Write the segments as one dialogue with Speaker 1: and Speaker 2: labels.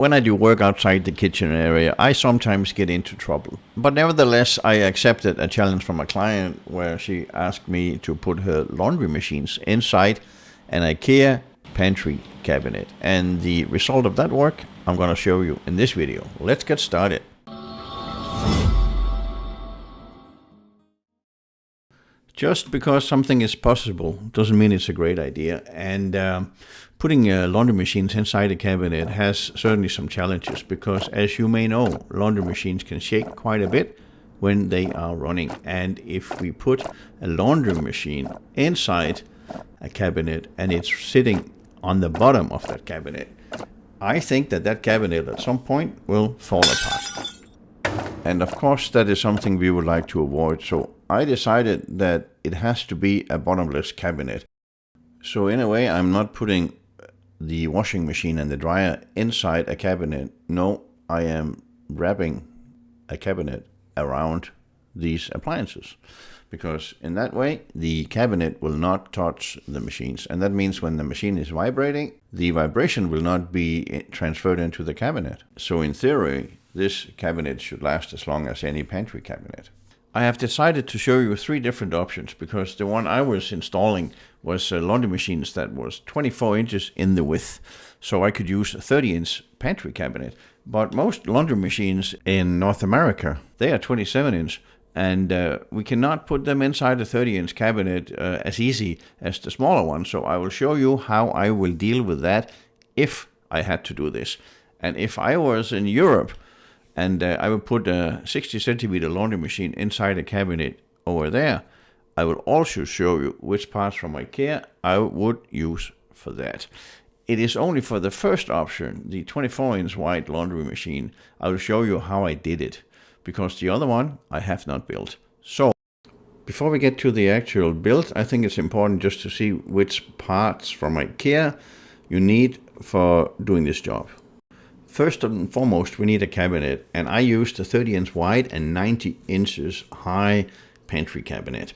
Speaker 1: When I do work outside the kitchen area, I sometimes get into trouble. But nevertheless, I accepted a challenge from a client where she asked me to put her laundry machines inside an Ikea pantry cabinet. And the result of that work, I'm going to show you in this video. Let's get started. Just because something is possible doesn't mean it's a great idea. And putting laundry machines inside a cabinet has certainly some challenges because, as you may know, laundry machines can shake quite a bit when they are running. And if we put a laundry machine inside a cabinet and it's sitting on the bottom of that cabinet, I think that cabinet at some point will fall apart. And of course, that is something we would like to avoid. So I decided that it has to be a bottomless cabinet. So in a way, I'm not putting the washing machine and the dryer inside a cabinet. No, I am wrapping a cabinet around these appliances. Because in that way, the cabinet will not touch the machines. And that means when the machine is vibrating, the vibration will not be transferred into the cabinet. So in theory, this cabinet should last as long as any pantry cabinet. I have decided to show you 3 different options because the one I was installing was laundry machines that was 24 inches in the width. So I could use a 30-inch pantry cabinet. But most laundry machines in North America, they are 27 inch. And we cannot put them inside a 30-inch cabinet as easy as the smaller one. So I will show you how I will deal with that if I had to do this. And if I was in Europe and I would put a 60 centimeter laundry machine inside a cabinet over there, I will also show you which parts from Ikea I would use for that. It is only for the first option, the 24-inch wide laundry machine, I will show you how I did it, because the other one I have not built. So, before we get to the actual build, I think it's important just to see which parts from Ikea you need for doing this job. First and foremost, we need a cabinet, and I used a 30-inch wide and 90 inches high pantry cabinet.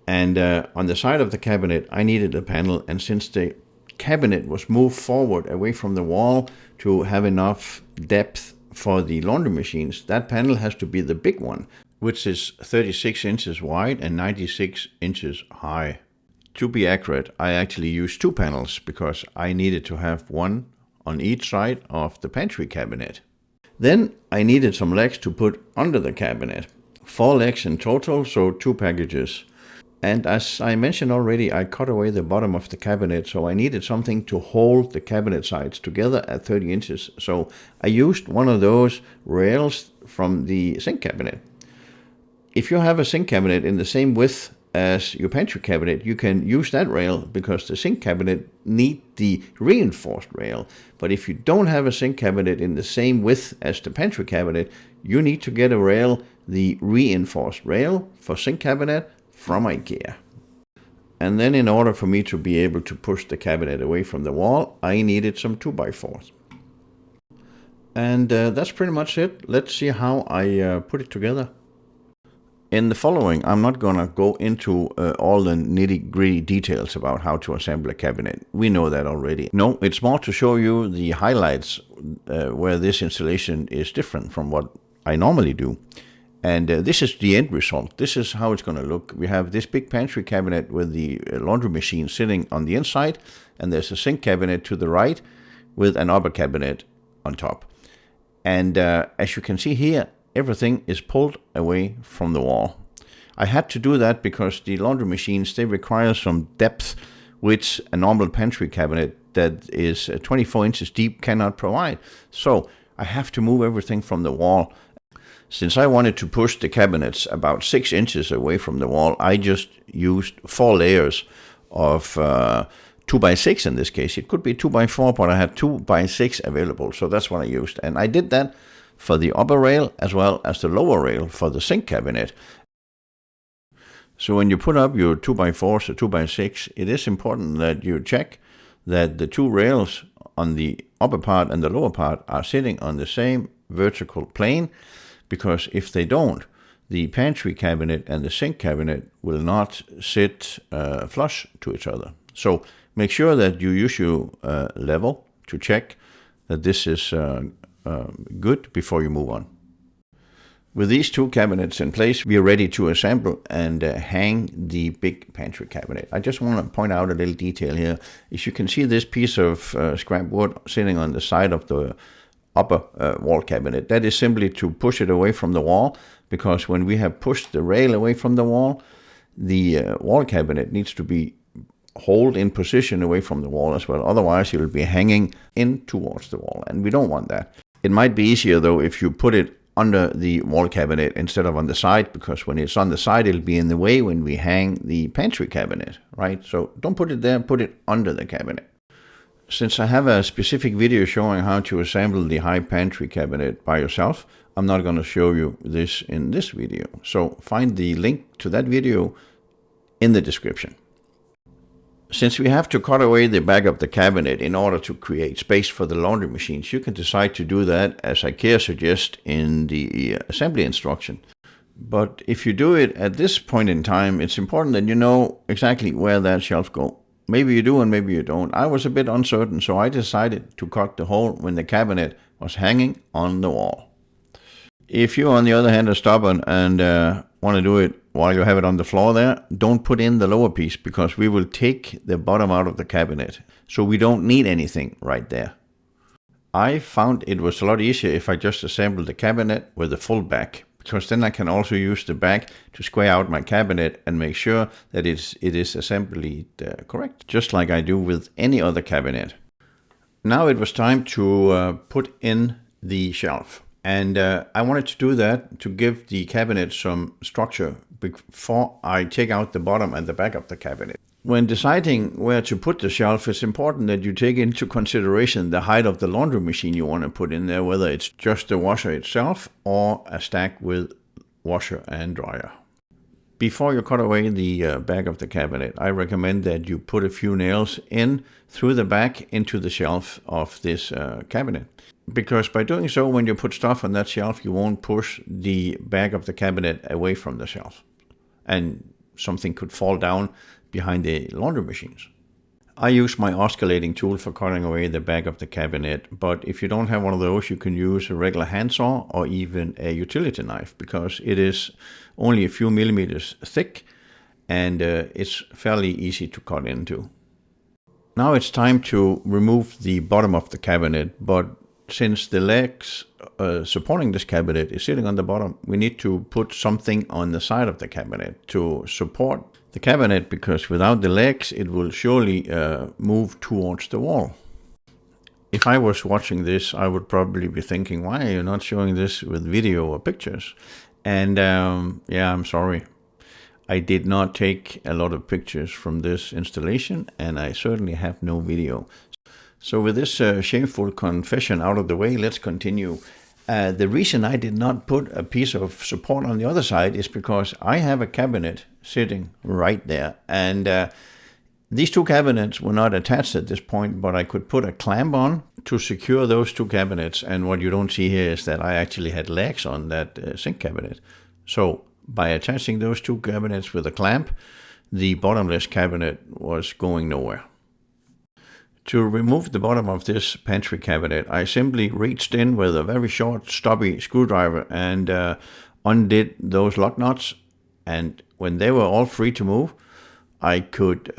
Speaker 1: And on the side of the cabinet, I needed a panel, and since the cabinet was moved forward away from the wall to have enough depth for the laundry machines, that panel has to be the big one, which is 36 inches wide and 96 inches high. To be accurate, I actually used 2 panels because I needed to have one on each side of the pantry cabinet. Then I needed some legs to put under the cabinet. 4 legs in total, so 2 packages. And as I mentioned already, I cut away the bottom of the cabinet, so I needed something to hold the cabinet sides together at 30 inches. So I used one of those rails from the sink cabinet. If you have a sink cabinet in the same width as your pantry cabinet, you can use that rail because the sink cabinet needs the reinforced rail. But if you don't have a sink cabinet in the same width as the pantry cabinet, you need to get a rail, the reinforced rail for sink cabinet from Ikea. And then in order for me to be able to push the cabinet away from the wall, I needed some 2x4s. And that's pretty much it. Let's see how I put it together. In the following, I'm not going to go into all the nitty-gritty details about how to assemble a cabinet. We know that already. No, it's more to show you the highlights where this installation is different from what I normally do. And this is the end result. This is how it's going to look. We have this big pantry cabinet with the laundry machine sitting on the inside, and there's a sink cabinet to the right with an upper cabinet on top. And as you can see here, everything is pulled away from the wall. I had to do that because the laundry machines, they require some depth, which a normal pantry cabinet that is 24 inches deep cannot provide. So I have to move everything from the wall. Since I wanted to push the cabinets about 6 inches away from the wall, I just used 4 layers of 2x6 in this case. It could be 2x4, but I had 2x6 available, so that's what I used. And I did that for the upper rail as well as the lower rail for the sink cabinet. So when you put up your 2x4 or 2x6, it is important that you check that the 2 rails on the upper part and the lower part are sitting on the same vertical plane, because if they don't, the pantry cabinet and the sink cabinet will not sit flush to each other. So make sure that you use your level to check that this is good before you move on. With these two cabinets in place, we are ready to assemble and hang the big pantry cabinet. I just want to point out a little detail here. As you can see, this piece of scrap wood sitting on the side of the upper wall cabinet, that is simply to push it away from the wall, because when we have pushed the rail away from the wall cabinet needs to be hold in position away from the wall as well. Otherwise, it will be hanging in towards the wall, and we don't want that. It might be easier, though, if you put it under the wall cabinet instead of on the side, because when it's on the side, it'll be in the way when we hang the pantry cabinet, right? So don't put it there, put it under the cabinet. Since I have a specific video showing how to assemble the high pantry cabinet by yourself, I'm not going to show you this in this video. So find the link to that video in the description. Since we have to cut away the back of the cabinet in order to create space for the laundry machines, you can decide to do that as Ikea suggests in the assembly instruction. But if you do it at this point in time, it's important that you know exactly where that shelf goes. Maybe you do and maybe you don't. I was a bit uncertain, so I decided to cut the hole when the cabinet was hanging on the wall. If you, on the other hand, are stubborn and want to do it while you have it on the floor there, don't put in the lower piece, because we will take the bottom out of the cabinet. So we don't need anything right there. I found it was a lot easier if I just assembled the cabinet with the full back, because then I can also use the back to square out my cabinet and make sure that it is assembled correct, just like I do with any other cabinet. Now it was time to put in the shelf. And I wanted to do that to give the cabinet some structure before I take out the bottom and the back of the cabinet. When deciding where to put the shelf, it's important that you take into consideration the height of the laundry machine you want to put in there, whether it's just the washer itself or a stack with washer and dryer. Before you cut away the back of the cabinet, I recommend that you put a few nails in through the back into the shelf of this cabinet. Because by doing so, when you put stuff on that shelf, you won't push the back of the cabinet away from the shelf. And something could fall down behind the laundry machines. I use my oscillating tool for cutting away the back of the cabinet, but if you don't have one of those, you can use a regular handsaw or even a utility knife, because it is only a few millimeters thick and it's fairly easy to cut into. Now it's time to remove the bottom of the cabinet, but since the legs supporting this cabinet is sitting on the bottom, we need to put something on the side of the cabinet to support the cabinet, because without the legs it will surely move towards the wall. If I was watching this, I would probably be thinking, why are you not showing this with video or pictures? And yeah, I'm sorry. I did not take a lot of pictures from this installation, and I certainly have no video. So with this shameful confession out of the way, let's continue. The reason I did not put a piece of support on the other side is because I have a cabinet sitting right there. And these two cabinets were not attached at this point, but I could put a clamp on to secure those two cabinets. And what you don't see here is that I actually had legs on that sink cabinet. So by attaching those two cabinets with a clamp, the bottomless cabinet was going nowhere. To remove the bottom of this pantry cabinet, I simply reached in with a very short, stubby screwdriver and undid those lock nuts. And when they were all free to move, I could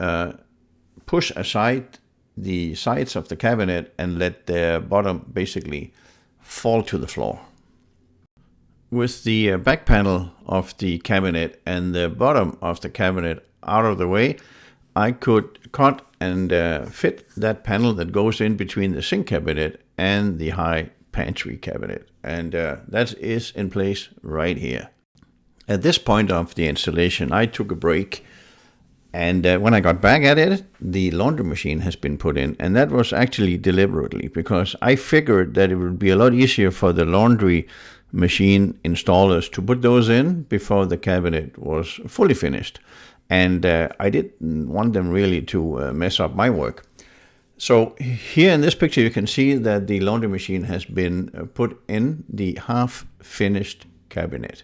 Speaker 1: push aside the sides of the cabinet and let the bottom basically fall to the floor. With the back panel of the cabinet and the bottom of the cabinet out of the way, I could cut and fit that panel that goes in between the sink cabinet and the high pantry cabinet. And that is in place right here. At this point of the installation, I took a break. And when I got back at it, the laundry machine has been put in. And that was actually deliberately, because I figured that it would be a lot easier for the laundry machine installers to put those in before the cabinet was fully finished. And I didn't want them really to mess up my work. So here in this picture, you can see that the laundry machine has been put in the half-finished cabinet.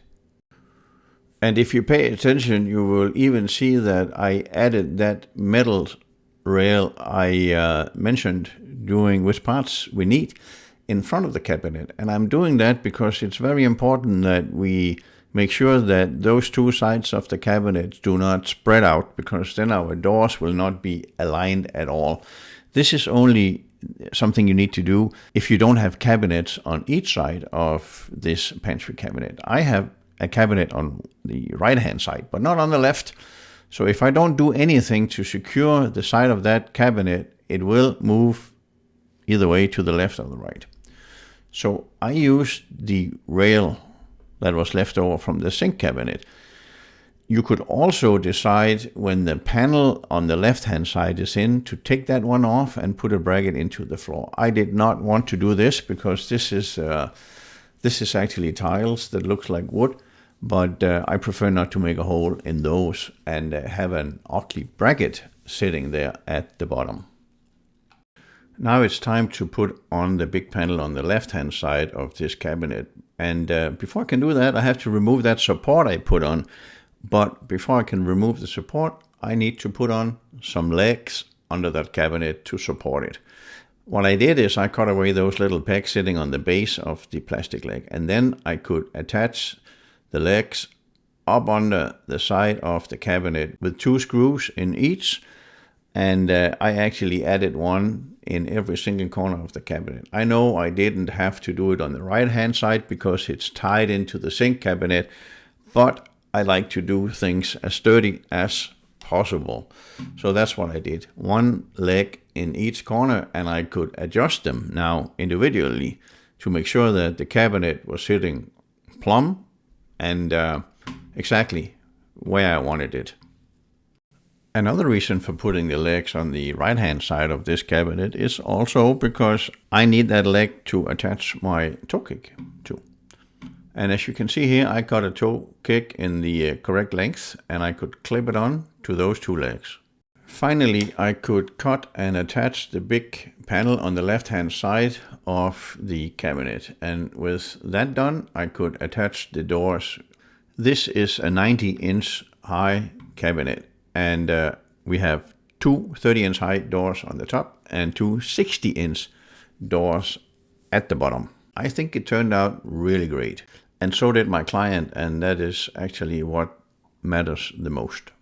Speaker 1: And if you pay attention, you will even see that I added that metal rail I mentioned, doing which parts we need. in front of the cabinet. And I'm doing that because it's very important that we make sure that those two sides of the cabinet do not spread out, because then our doors will not be aligned at all. This is only something you need to do if you don't have cabinets on each side of this pantry cabinet. I have a cabinet on the right hand side, but not on the left. So if I don't do anything to secure the side of that cabinet, it will move either way, to the left or the right. So I used the rail that was left over from the sink cabinet. You could also decide, when the panel on the left hand side is in, to take that one off and put a bracket into the floor. I did not want to do this because this is actually tiles that looks like wood, but I prefer not to make a hole in those and have an ugly bracket sitting there at the bottom. Now it's time to put on the big panel on the left hand side of this cabinet. And before I can do that, I have to remove that support I put on. But before I can remove the support, I need to put on some legs under that cabinet to support it. What I did is I cut away those little pegs sitting on the base of the plastic leg, and then I could attach the legs up under the side of the cabinet with 2 screws in each, and I actually added one in every single corner of the cabinet. I know I didn't have to do it on the right hand side because it's tied into the sink cabinet, but I like to do things as sturdy as possible. So that's what I did. 1 leg in each corner, and I could adjust them now individually to make sure that the cabinet was sitting plumb and exactly where I wanted it. Another reason for putting the legs on the right hand side of this cabinet is also because I need that leg to attach my toe kick to. And as you can see here, I got a toe kick in the correct length, and I could clip it on to those 2 legs. Finally, I could cut and attach the big panel on the left hand side of the cabinet. And with that done, I could attach the doors. This is a 90-inch high cabinet, and we have 2 30-inch high doors on the top and 2 60-inch doors at the bottom. I think it turned out really great. And so did my client, and that is actually what matters the most.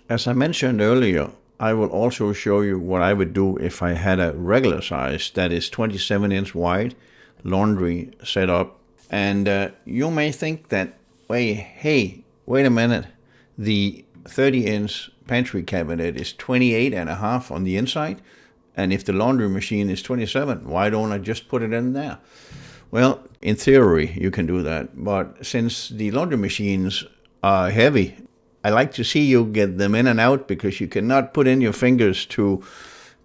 Speaker 1: As I mentioned earlier, I will also show you what I would do if I had a regular size, that is 27-inch wide, laundry setup. And you may think that, hey, wait a minute, the 30-inch pantry cabinet is 28.5 on the inside, and if the laundry machine is 27, why don't I just put it in there? Well, in theory, you can do that, but since the laundry machines are heavy, I like to see you get them in and out, because you cannot put in your fingers to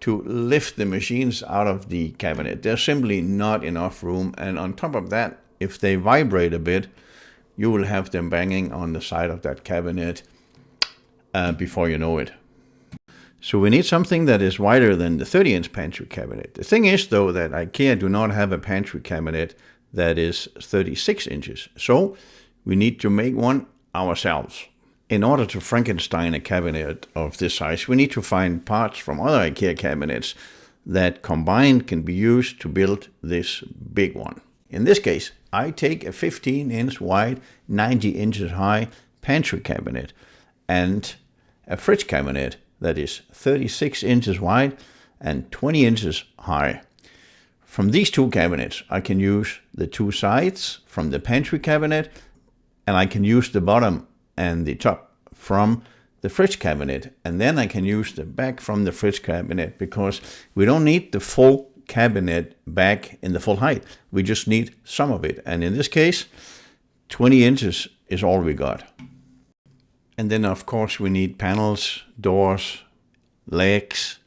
Speaker 1: lift the machines out of the cabinet. There's simply not enough room, and on top of that, if they vibrate a bit, you will have them banging on the side of that cabinet before you know it. So we need something that is wider than the 30-inch pantry cabinet. The thing is, though, that Ikea do not have a pantry cabinet that is 36 inches. So we need to make one ourselves. In order to Frankenstein a cabinet of this size, we need to find parts from other Ikea cabinets that combined can be used to build this big one. In this case, I take a 15-inch wide, 90 inches high pantry cabinet and a fridge cabinet that is 36 inches wide and 20 inches high. From these 2 cabinets, I can use the 2 sides from the pantry cabinet, and I can use the bottom and the top from the fridge cabinet, and then I can use the back from the fridge cabinet, because we don't need the full cabinet back in the full height. We just need some of it, and in this case, 20 inches is all we got. And then, of course, we need panels, doors, legs,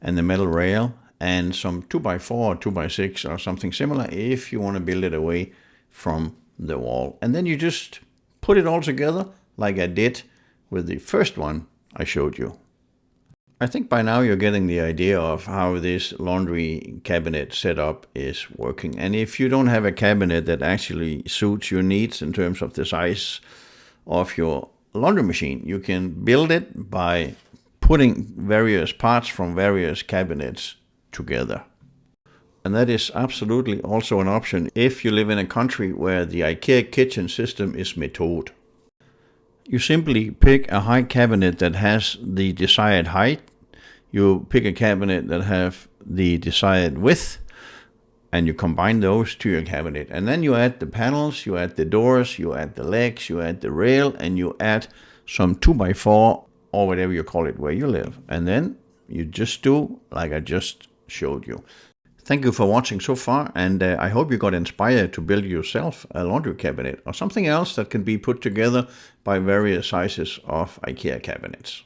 Speaker 1: and the metal rail, and some 2x4 or 2x6 or something similar if you want to build it away from the wall. And then you just put it all together like I did with the first one I showed you. I think by now you're getting the idea of how this laundry cabinet setup is working. And if you don't have a cabinet that actually suits your needs in terms of the size of your laundry machine, you can build it by putting various parts from various cabinets together. And that is absolutely also an option if you live in a country where the Ikea kitchen system is METOD. You simply pick a high cabinet that has the desired height. You pick a cabinet that have the desired width, and you combine those to your cabinet. And then you add the panels, you add the doors, you add the legs, you add the rail, and you add some 2x4 or whatever you call it where you live. And then you just do like I just showed you. Thank you for watching so far, and I hope you got inspired to build yourself a laundry cabinet or something else that can be put together by various sizes of IKEA cabinets.